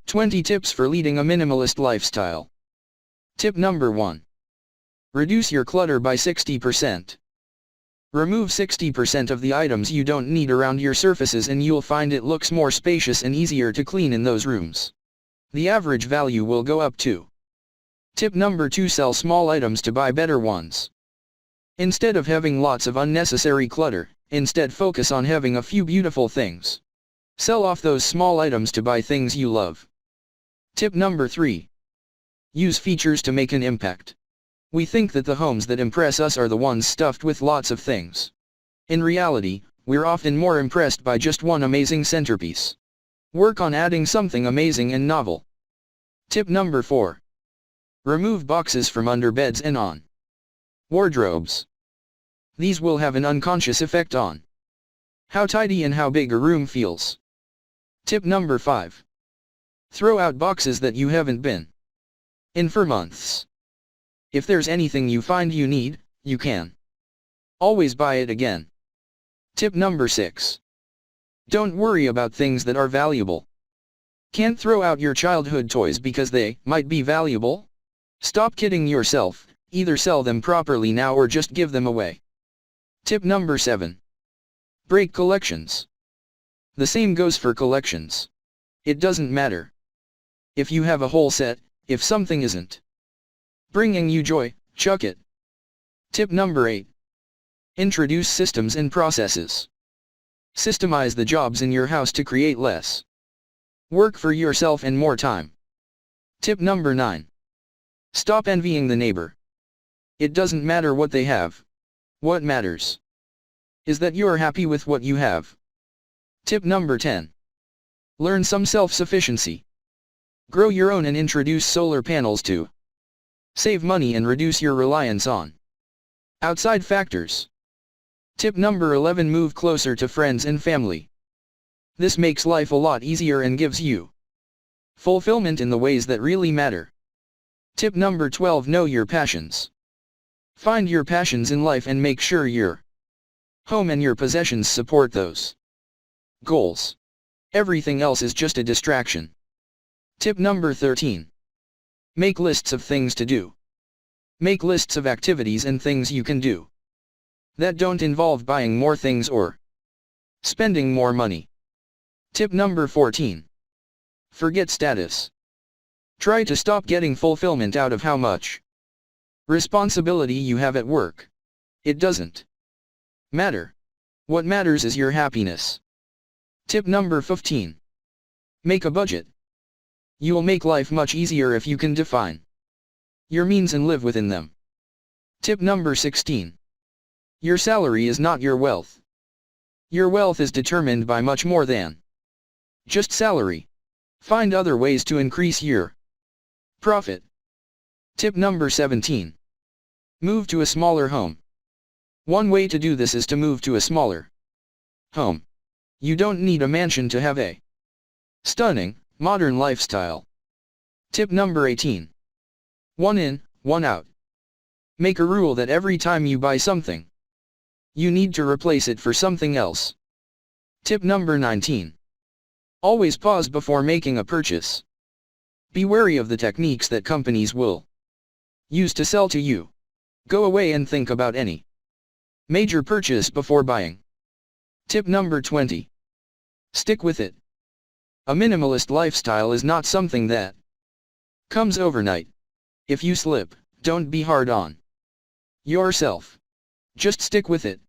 20 tips for leading a minimalist lifestyle. Tip number 1. Reduce your clutter by 60%. Remove 60% of the items you don't need around your surfaces and you'll find it looks more spacious and easier to clean in those rooms. The average value will go up too. Tip number 2. Sell small items to buy better ones. Instead of having lots of unnecessary clutter, instead focus on having a few beautiful things. Sell off those small items to buy things you love. Tip number 3. Use features to make an impact. We think that the homes that impress us are the ones stuffed with lots of things. In reality, we're often more impressed by just one amazing centerpiece. Work on adding something amazing and novel. Tip number 4. Remove boxes from under beds and on wardrobes. These will have an unconscious effect on how tidy and how big a room feels. Tip number 5. Throw out boxes that you haven't been in for months. If there's anything you find you need, you can always buy it again. Tip number 6. Don't worry about things that are valuable. Can't throw out your childhood toys because they might be valuable? Stop kidding yourself, either sell them properly now or just give them away. Tip number 7. Break collections. The same goes for collections. It doesn't matter if you have a whole set, if something isn't bringing you joy, chuck it. Tip number 8. Introduce systems and processes. Systemize the jobs in your house to create less work for yourself and more time. Tip number 9. Stop envying the neighbor. It doesn't matter what they have. What matters is that you're happy with what you have. Tip number 10. Learn some self-sufficiency. Grow your own and introduce solar panels to save money and reduce your reliance on outside factors. Tip number 11. Move closer to friends and family. This makes life a lot easier and gives you fulfillment in the ways that really matter. Tip number 12. Know your passions. Find your passions in life and make sure your home and your possessions support those goals. Everything else is just a distraction. Tip number 13. Make lists of things to do. Make lists of activities and things you can do that don't involve buying more things or spending more money. Tip number 14. Forget status. Try to stop getting fulfillment out of how much responsibility you have at work. It doesn't matter. What matters is your happiness. Tip number 15. Make a budget. You'll make life much easier if you can define your means and live within them. Tip number 16. Your salary is not your wealth. Your wealth is determined by much more than just salary. Find other ways to increase your profit. Tip number 17. Move to a smaller home. One way to do this is to move to a smaller home. You don't need a mansion to have a stunning, modern lifestyle. Tip number 18. One in, one out. Make a rule that every time you buy something, you need to replace it for something else. Tip number 19. Always pause before making a purchase. Be wary of the techniques that companies will use to sell to you. Go away and think about any major purchase before buying. Tip number 20. Stick with it. A minimalist lifestyle is not something that comes overnight. If you slip, don't be hard on yourself. Just stick with it.